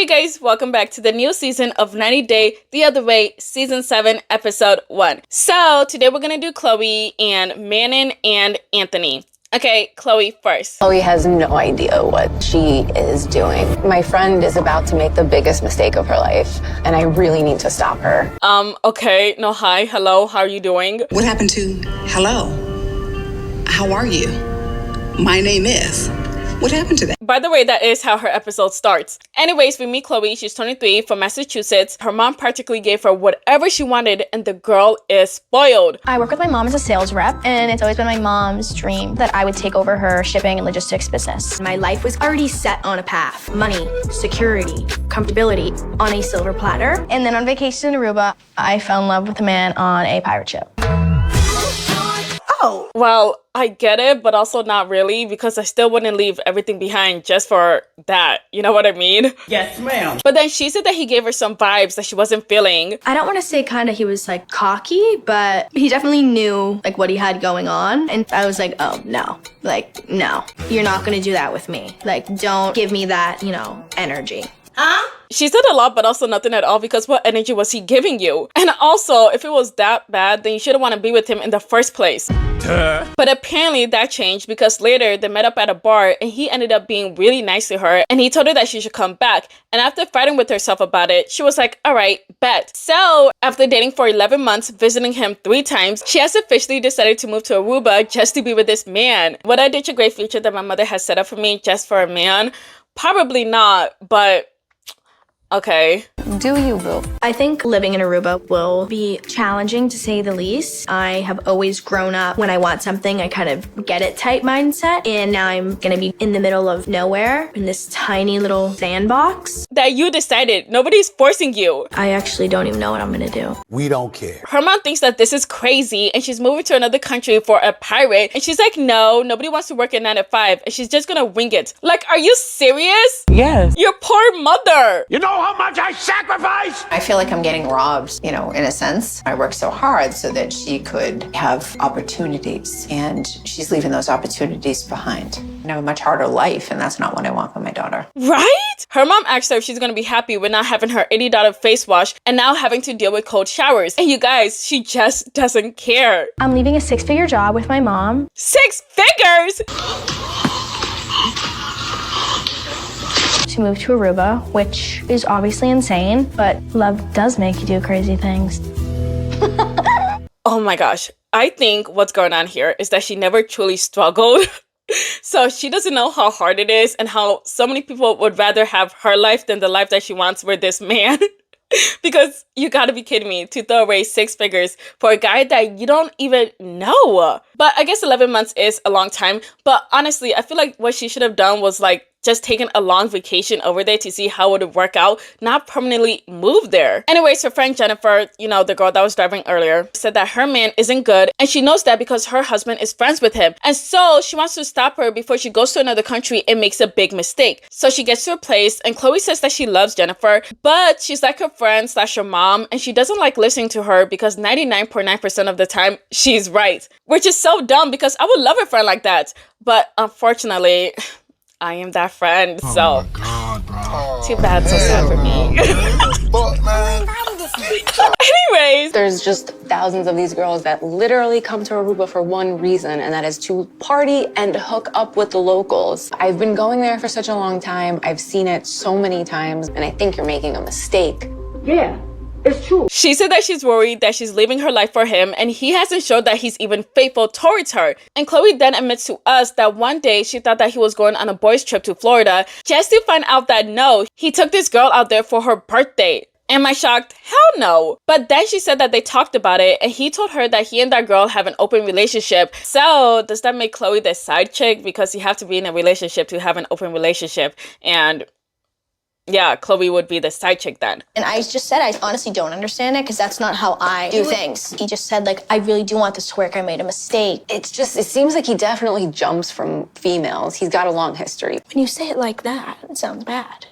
guys, welcome back to the new season of 90 Day the Other Way, Season 7, Episode 1. So, today we're gonna do Chloe and Manon and Anthony. Okay, Chloe first. Chloe has no idea what she is doing. My friend is about to make the biggest mistake of her life, and I really need to stop her. Okay, no, hi, hello, how are you doing? What happened to hello? How are you? My name is. What happened to that? By the way, that is how her episode starts. Anyways, we meet Chloe. She's 23 from Massachusetts. Her mom practically gave her whatever she wanted, and the girl is spoiled. I work with my mom as a sales rep, and it's always been my mom's dream that I would take over her shipping and logistics business. My life was already set on a path. Money, security, comfortability on a silver platter. And then on vacation in Aruba, I fell in love with a man on a pirate ship. Oh. Well, I get it, but also not really, because I still wouldn't leave everything behind just for that. You know what I mean? Yes, ma'am. But then she said that he gave her some vibes that she wasn't feeling. I don't want to say kind of he was like cocky, but he definitely knew like what he had going on. And I was like, oh, no. Like, no, you're not going to do that with me. Like, don't give me that, you know, energy. Huh? She said a lot, but also nothing at all, because what energy was he giving you? And also, if it was that bad, then you shouldn't want to be with him in the first place. But apparently that changed, because later they met up at a bar and he ended up being really nice to her and he told her that she should come back. And after fighting with herself about it, she was like, all right, bet. So after dating for 11 months, visiting him 3 times, she has officially decided to move to Aruba just to be with this man. Would I ditch a great future that my mother has set up for me just for a man? Probably not, but okay. Do you, boo? I think living in Aruba will be challenging, to say the least. I have always grown up, when I want something, I kind of get it type mindset. And now I'm gonna be in the middle of nowhere in this tiny little sandbox. That you decided. Nobody's forcing you. I actually don't even know what I'm gonna do. We don't care. Her mom thinks that this is crazy and she's moving to another country for a pirate. And she's like, no, nobody wants to work at 9 to 5. And she's just gonna wing it. Like, are you serious? Yes. Your poor mother. You know how much I sacrifice? I feel like I'm getting robbed, you know, in a sense. I worked so hard so that she could have opportunities, and she's leaving those opportunities behind. You know, a much harder life, and that's not what I want for my daughter. Right? Her mom asked her if she's gonna be happy with not having her $80 face wash and now having to deal with cold showers. And you guys, she just doesn't care. I'm leaving a 6-figure job with my mom. 6 figures? To move to Aruba, which is obviously insane, but love does make you do crazy things. Oh my gosh. I think what's going on here is that she never truly struggled. So she doesn't know how hard it is and how so many people would rather have her life than the life that she wants with this man. Because you gotta be kidding me, to throw away 6 figures for a guy that you don't even know. But I guess 11 months is a long time. But honestly, I feel like what she should have done was like just taken a long vacation over there to see how it would work out, not permanently move there. Anyways, her friend Jennifer, you know, the girl that was driving earlier, said that her man isn't good, and she knows that because her husband is friends with him. And so she wants to stop her before she goes to another country and makes a big mistake. So she gets to a place, and Chloe says that she loves Jennifer, but she's like her friend / her mom, and she doesn't like listening to her because 99.9% of the time, she's right. Which is so dumb, because I would love a friend like that. But unfortunately, I am that friend, so. Oh my God, bro. Too bad, so sad for me. Anyways. There's just thousands of these girls that literally come to Aruba for one reason, and that is to party and hook up with the locals. I've been going there for such a long time. I've seen it so many times, and I think you're making a mistake. Yeah, it's true. She said that she's worried that she's living her life for him and he hasn't showed that he's even faithful towards her. And Chloe then admits to us that one day she thought that he was going on a boys' trip to Florida, just to find out that no, he took this girl out there for her birthday. Am I shocked? Hell no. But then she said that they talked about it and he told her that he and that girl have an open relationship. So does that make Chloe the side chick? Because you have to be in a relationship to have an open relationship. And yeah, Chloe would be the side chick then. And I just said I honestly don't understand it, because that's not how I do things. He just said, like, I really do want this to work. I made a mistake. It seems like he definitely jumps from females. He's got a long history. When you say it like that, it sounds bad.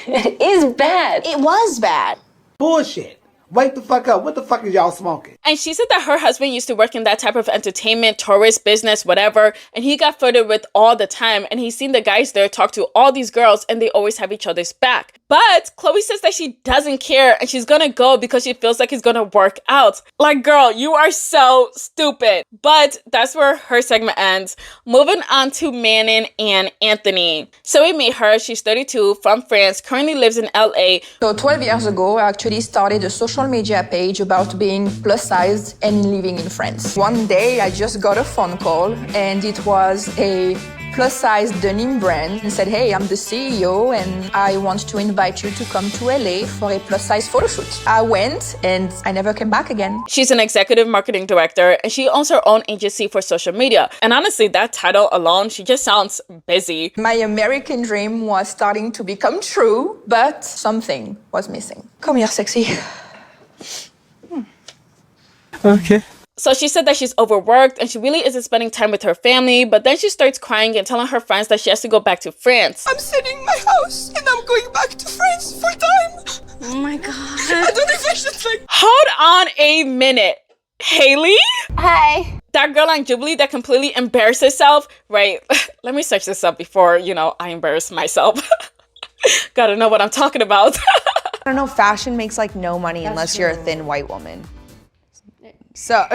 It is bad. It was bad. Bullshit. Wake the fuck up. What the fuck is y'all smoking? And she said that her husband used to work in that type of entertainment, tourist business, whatever. And he got flirted with all the time. And he's seen the guys there talk to all these girls and they always have each other's back. But Chloe says that she doesn't care and she's gonna go because she feels like it's gonna work out. Like, girl, you are so stupid. But that's where her segment ends. Moving on to Manon and Anthony. So we meet her. She's 32, from France, currently lives in LA. So 12 years ago, I actually started a social media page about being plus size and living in France. One day, I just got a phone call and it was a plus size denim brand and said, hey, I'm the CEO and I want to invite you to come to LA for a plus size photo shoot. I went and I never came back again. She's an executive marketing director and she owns her own agency for social media. And honestly, that title alone, she just sounds busy. My American dream was starting to become true, but something was missing. Come here, sexy. Okay. So she said that she's overworked and she really isn't spending time with her family, but then she starts crying and telling her friends that she has to go back to France. I'm selling my house and I'm going back to France full time. Oh my god. I don't know if I should like... Hold on a minute. Haley? Hi. That girl on Jubilee that completely embarrassed herself, right? Let me search this up before, I embarrass myself. Gotta know what I'm talking about. I don't know, fashion makes like no money unless you're a thin white woman. So,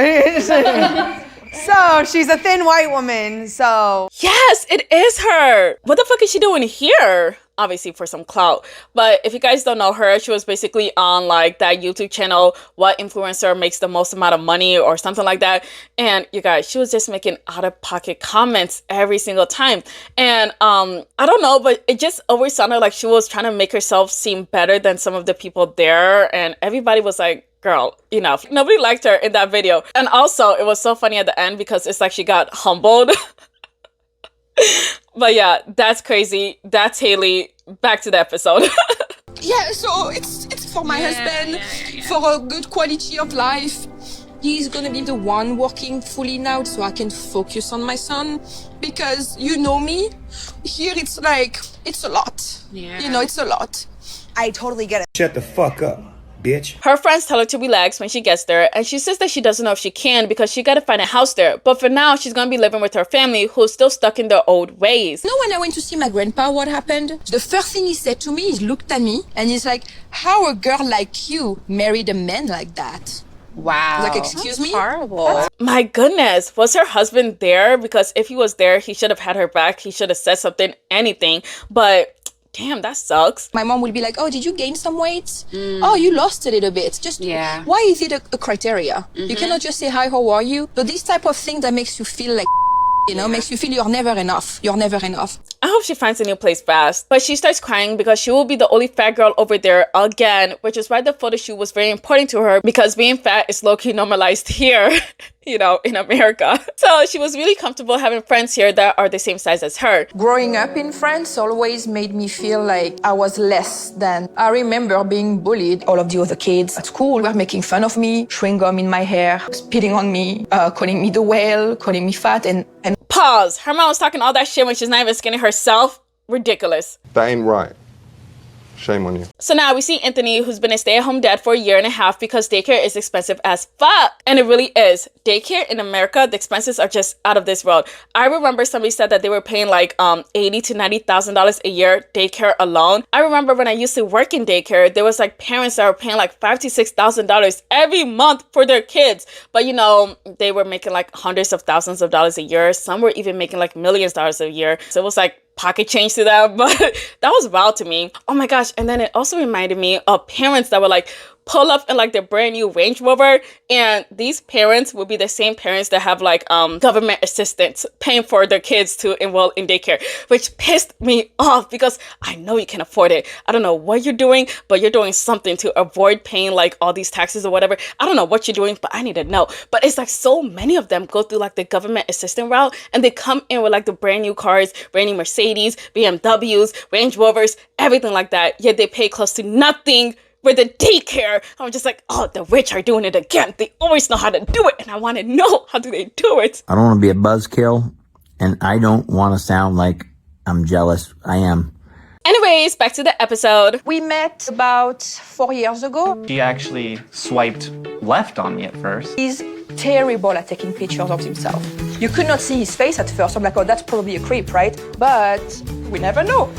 so she's a thin white woman, so. Yes, it is her. What the fuck is she doing here? Obviously for some clout. But if you guys don't know her, she was basically on like that YouTube channel, What Influencer Makes the Most Amount of Money or something like that. And you guys, she was just making out-of-pocket comments every single time. And I don't know, but it just always sounded like she was trying to make herself seem better than some of the people there. And everybody was like, girl, enough. Nobody liked her in that video. And also, it was so funny at the end because it's like she got humbled. But yeah, that's crazy. That's Haley. Back to the episode. Yeah, so it's for my husband, for a good quality of life. He's gonna be the one working fully now so I can focus on my son. Because you know me, here it's like, it's a lot. Yeah. It's a lot. I totally get it. Shut the fuck up, bitch. Her friends tell her to relax when she gets there, and she says that she doesn't know if she can because she gotta find a house there. But for now, she's gonna be living with her family who's still stuck in their old ways. When I went to see my grandpa, what happened? The first thing he said to me, he looked at me and he's like, how a girl like you married a man like that? Wow. Like, excuse me? Horrible. My goodness, was her husband there? Because if he was there, he should have had her back. He should have said something, anything. But damn, that sucks. My mom will be like, oh, did you gain some weight? Oh, you lost a little bit. Just, why is it a criteria? You cannot just say, hi, how are you? But this type of thing that makes you feel like, makes you feel you're never enough. You're never enough. I hope she finds a new place fast. But she starts crying because she will be the only fat girl over there again, which is why the photo shoot was very important to her because being fat is low-key normalized here, in America. So she was really comfortable having friends here that are the same size as her. Growing up in France always made me feel like I was less than. I remember being bullied. All of the other kids at school were making fun of me, chewing gum in my hair, spitting on me, calling me the whale, calling me fat, and Pause. Her mom was talking all that shit when she's not even skinny herself. Ridiculous. That ain't right. Shame on you. So now we see Anthony, who's been a stay-at-home dad for a year and a half because daycare is expensive as fuck. And it really is. Daycare in America, the expenses are just out of this world. I remember somebody said that they were paying like $80,000 to $90,000 a year daycare alone. I remember when I used to work in daycare, there was like parents that were paying like $5,000 to $6,000 every month for their kids. But they were making like hundreds of thousands of dollars a year. Some were even making like millions of dollars a year. So it was like pocket change to them, but that was wild to me. Oh my gosh. And then it also reminded me of parents that were like pull up in like their brand new Range Rover, and these parents would be the same parents that have like government assistance paying for their kids to enroll in daycare, which pissed me off because I know you can afford it. I don't know what you're doing, but you're doing something to avoid paying like all these taxes or whatever. I don't know what you're doing, but I need to know. But it's like so many of them go through like the government assistant route, and they come in with like the brand new cars, brand new Mercedes, BMWs, Range Rovers, everything like that. Yet they pay close to nothing with the daycare. I'm just like, oh, the rich are doing it again. They always know how to do it, and I want to know, how do they do it? I don't want to be a buzzkill, and I don't want to sound like I'm jealous. I am. Anyways, back to the episode. We met about 4 years ago. He actually swiped left on me at first. He's terrible at taking pictures of himself. You could not see his face at first. I'm like, oh, that's probably a creep, right? But we never know.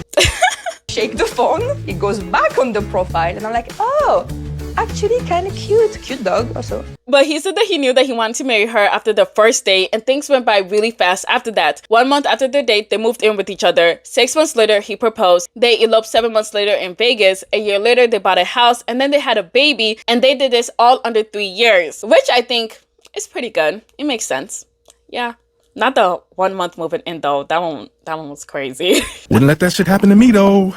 Shake the phone, it goes back on the profile, and I'm like, oh, actually kind of cute dog also. But he said that he knew that he wanted to marry her after the first date, and things went by really fast after that. 1 month after their date, they moved in with each other. 6 months later, he proposed. They eloped 7 months later in Vegas. A year later, they bought a house, and then they had a baby, and they did this all under 3 years, which I think is pretty good. It makes sense. Yeah. Not the 1 month moving in though. That one was crazy. Wouldn't let that shit happen to me though.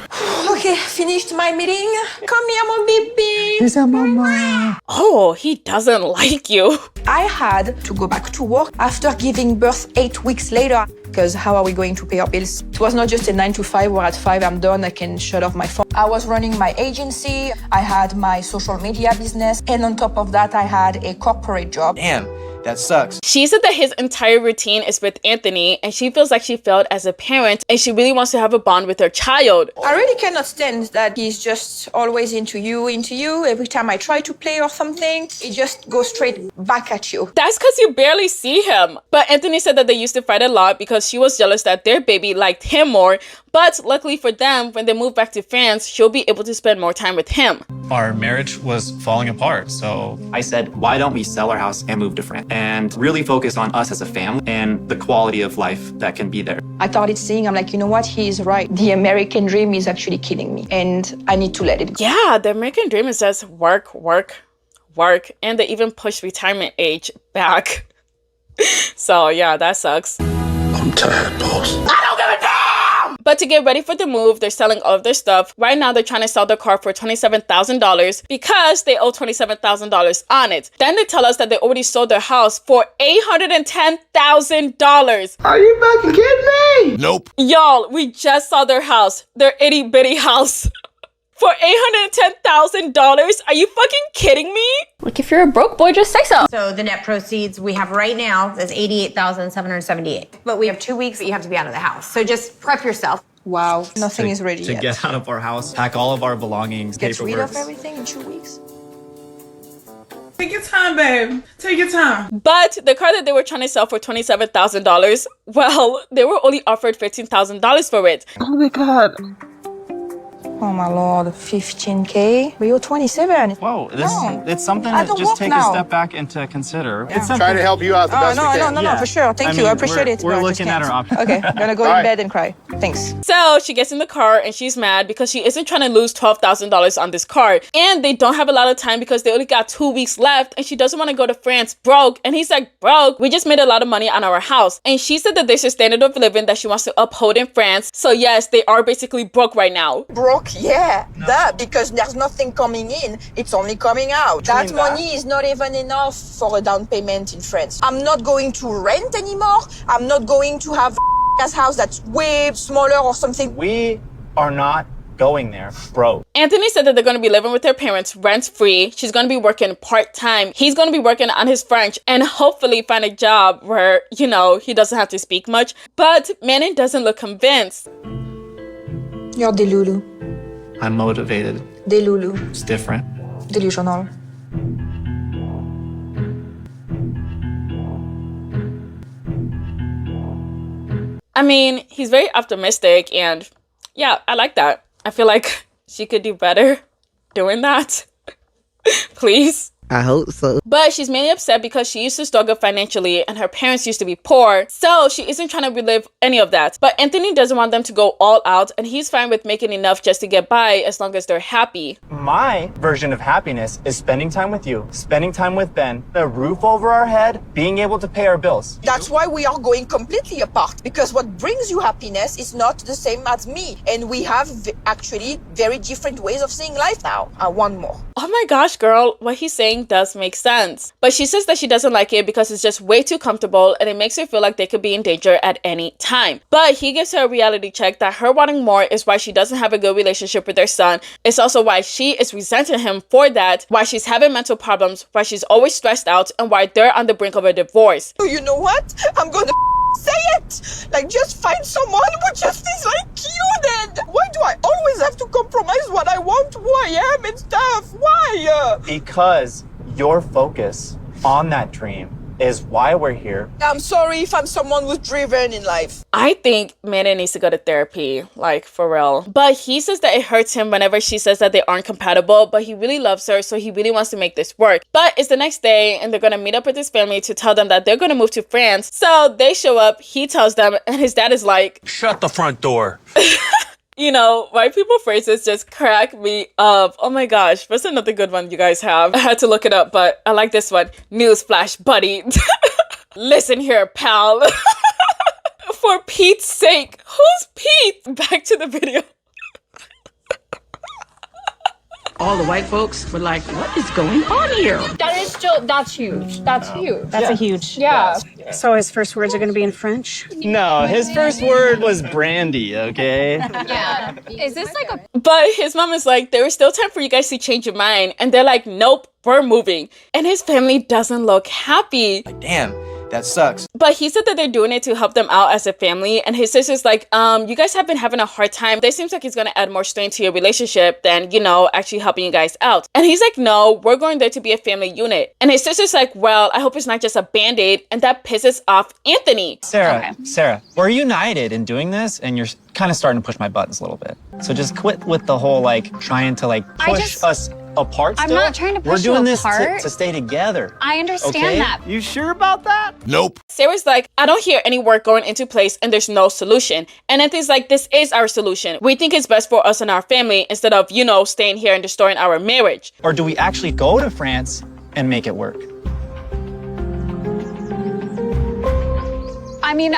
Okay, finished my meeting. Come here, mon baby. Here's our mama. Oh, he doesn't like you. I had to go back to work after giving birth 8 weeks later. Because how are we going to pay our bills? It was not just a 9 to 5 where at 5 I'm done, I can shut off my phone. I was running my agency, I had my social media business, and on top of that, I had a corporate job. Damn, that sucks. She said that his entire routine is with Anthony, and she feels like she failed as a parent, and she really wants to have a bond with her child. I really cannot stand that he's just always into you. Every time I try to play or something, it just goes straight back at you. That's because you barely see him. But Anthony said that they used to fight a lot because she was jealous that their baby liked him more. But luckily for them, when they move back to France, she'll be able to spend more time with him. Our marriage was falling apart, so I said, why don't we sell our house and move to France and really focus on us as a family and the quality of life that can be there. I started seeing, I'm like, you know what, he is right. The American dream is actually killing me, and I need to let it go. Yeah, the American dream is just work, work, work, and they even push retirement age back. So yeah, that sucks. I'm tired, boss. I don't give a damn! But to get ready for the move, they're selling all of their stuff. Right now, they're trying to sell their car for $27,000 because they owe $27,000 on it. Then they tell us that they already sold their house for $810,000. Are you fucking kidding me? Nope. Y'all, we just saw their house, their itty bitty house, for $810,000. Are you fucking kidding me? Like, if you're a broke boy, just say so. So the net proceeds we have right now is $88,778. But we have 2 weeks that you have to be out of the house. So just prep yourself. Wow, nothing is ready to yet. get out of our house, pack all of our belongings, Get rid paperwork. of everything in 2 weeks. Take your time, babe. Take your time. But the car that they were trying to sell for $27,000, well, they were only offered $15,000 for it. Oh my God. Oh my Lord, 15K? We owe 27. Whoa, No. it's something I to don't just work take now. a step back and to consider. Yeah. It's something. Try to help you out the best we can. No, for sure. Thank you. I appreciate it. We're but I just looking at can't. our options. Okay, gonna go in bed and cry. Thanks. So she gets in the car and she's mad because she isn't trying to lose $12,000 on this car. And they don't have a lot of time because they only got 2 weeks left and she doesn't want to go to France broke. And he's like, broke, we just made a lot of money on our house. And she said that there's a standard of living that she wants to uphold in France. So yes, they are basically broke right now. Broke, yeah. That, because there's nothing coming in, it's only coming out. That money is not even enough for a down payment in France. I'm not going to rent anymore. I'm not going to have a house that's way smaller or something. We are not going there, bro. Anthony said that they're going to be living with their parents rent-free. She's going to be working part-time. He's going to be working on his French and hopefully find a job where, you know, he doesn't have to speak much. But Manon doesn't look convinced. You're delulu. I'm motivated. Delulu. It's different. Delusional. I mean, he's very optimistic and yeah, I like that. I feel like she could do better doing that. Please. I hope so. But she's mainly upset because she used to struggle financially and her parents used to be poor. So she isn't trying to relive any of that. But Anthony doesn't want them to go all out and he's fine with making enough just to get by as long as they're happy. My version of happiness is spending time with you, spending time with Ben, a roof over our head, being able to pay our bills. That's why we are going completely apart, because what brings you happiness is not the same as me. And we have actually very different ways of seeing life now. I want more. Oh my gosh, girl, what he's saying does make sense. But she says that she doesn't like it because it's just way too comfortable and it makes her feel like they could be in danger at any time. But he gives her a reality check that her wanting more is why she doesn't have a good relationship with their son. It's also why she is resenting him for that, why she's having mental problems, why she's always stressed out, and why they're on the brink of a divorce. You know what? I'm gonna say it! Like, just find someone who just is like you then! Why do I always have to compromise what I want, who I am and stuff? Why? Because your focus on that dream is why we're here. I'm sorry if I'm someone who's driven in life. I think Manon needs to go to therapy, like for real. But he says that it hurts him whenever she says that they aren't compatible, but he really loves her, so he really wants to make this work. But it's the next day, and they're gonna meet up with his family to tell them that they're gonna move to France. So they show up, he tells them, and his dad is like, Shut the front door. you know, white people phrases just crack me up. Oh my gosh, what's another good one you guys have? I had to look it up, but I like this one. Newsflash, buddy. Listen here, pal. For Pete's sake. Who's Pete? Back to the video. All the white folks were like, what is going on here? That's huge. That's huge. That's a huge. Yeah. So his first words are going to be in French? No, his first word was brandy, okay? Yeah. Is this like a... But his mom is like, there is still time for you guys to change your mind. And they're like, nope, we're moving. And his family doesn't look happy. Damn, that sucks. But he said that they're doing it to help them out as a family. And his sister's like, you guys have been having a hard time. This seems like it's going to add more strain to your relationship than, you know, actually helping you guys out. And he's like, no, we're going there to be a family unit. And his sister's like, well, I hope it's not just a band-aid. And that pisses off Anthony. Sarah, we're united in doing this, and you're kind of starting to push my buttons a little bit. So just quit with the whole, like, trying to, like, push us apart still. I'm not trying to push We're doing you this apart. to stay together. I understand okay? that. You sure about that? Nope. Sarah's like, I don't hear any work going into place and there's no solution. And Anthony's like, this is our solution. We think it's best for us and our family instead of, you know, staying here and destroying our marriage. Or do we actually go to France and make it work? I mean,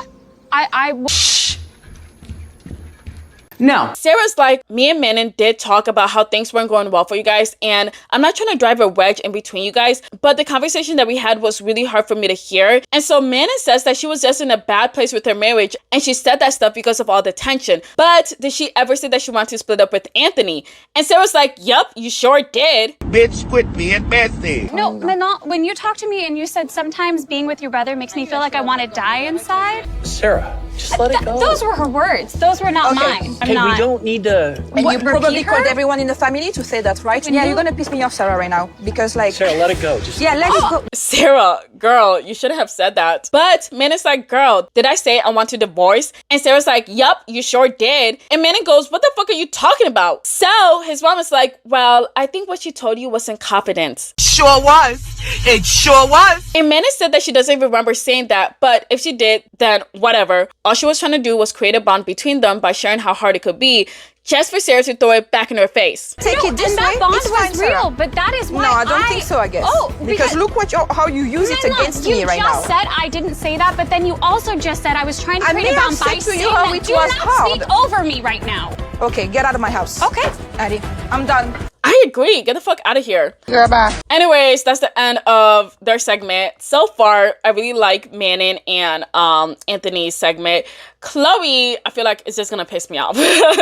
No. Sarah's like, me and Manon did talk about how things weren't going well for you guys, and I'm not trying to drive a wedge in between you guys, but the conversation that we had was really hard for me to hear. And so Manon says that she was just in a bad place with her marriage, and she said that stuff because of all the tension. But did she ever say that she wanted to split up with Anthony? And Sarah's like, yup, you sure did. Bitch, quit being messy. No, Manon, when you talked to me and you said sometimes being with your brother makes me feel like I want to die inside. Sarah, just let it go. Those were her words. Those were not mine. Okay, we don't need to... And What, you probably repeat her? called everyone in the family to say that, right? Yeah, you're gonna piss me off, Sarah, right now. Because, like... Sarah, let it go. Just... Yeah, let it go. Sarah, girl, you shouldn't have said that. But Manon's like, girl, did I say I want to divorce? And Sarah's like, yup, you sure did. And Manon goes, what the fuck are you talking about? So his mom is like, well, I think what she told you was in confidence. Sure was. It sure was. And Manon said that she doesn't even remember saying that, but if she did, then whatever. All she was trying to do was create a bond between them by sharing how hard it could be, just for Sarah to throw it back in her face. Take it this and way. that bond It's was fine, Sarah. real, but that is why No, I don't think so, I guess. Oh, because look how you use it against me right now. You just said I didn't say that, but then you also just said I was trying to I create may a bond have by said to you saying how that. it Do was not hard. speak over me right now. Okay, get out of my house. Okay. Addy, I'm done. I agree. Get the fuck out of here. Girl, bye. Anyways, that's the end of their segment. So far, I really like Manon and Anthony's segment. Chloe, I feel like it's just gonna piss me off.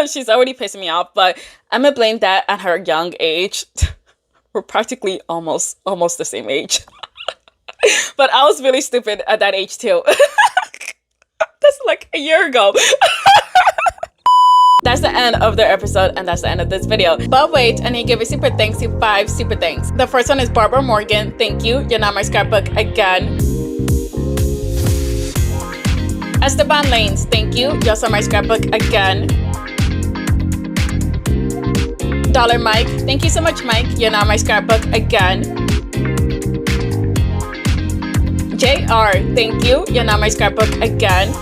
She's already pissing me off, but I'm gonna blame that at her young age. We're practically almost the same age. But I was really stupid at that age too. That's like a year ago. That's the end of their episode, and that's the end of this video. But wait, I need to give a super thanks to 5 super thanks. The first one is Barbara Morgan. Thank you. You're not my scrapbook again. Esteban Lanes. Thank you. You're also my scrapbook again. Dollar Mike. Thank you so much, Mike. You're not my scrapbook again. JR. Thank you. You're not my scrapbook again.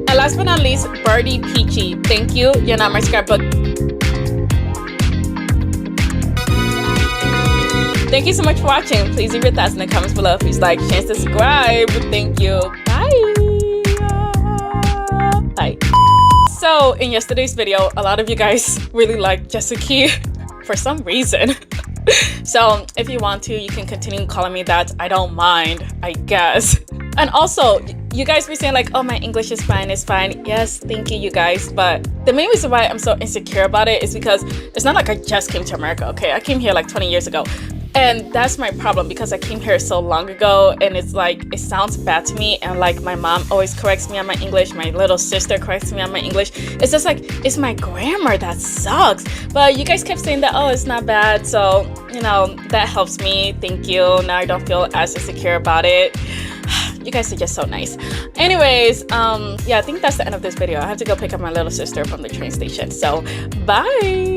And last but not least, Birdie Peachy. Thank you. You're not my scrapbook. Thank you so much for watching. Please leave your thoughts in the comments below. Please like, share, and subscribe. Thank you. Bye. Bye. So in yesterday's video, a lot of you guys really liked Jessica for some reason. So if you want to, you can continue calling me that. I don't mind, I guess. And also, you guys were saying like, oh, my English is fine, it's fine. Yes, thank you, you guys. But the main reason why I'm so insecure about it is because it's not like I just came to America, okay? I came here like 20 years ago. And that's my problem because I came here so long ago, and it's like it sounds bad to me, and like my mom always corrects me on my English, my little sister corrects me on my English. It's just like it's my grammar that sucks. But you guys kept saying that, oh, it's not bad, so you know that helps me. Thank you. Now I don't feel as insecure about it. You guys are just so nice. Anyways, yeah, I think that's the end of this video. I have to go pick up my little sister from the train station. So bye.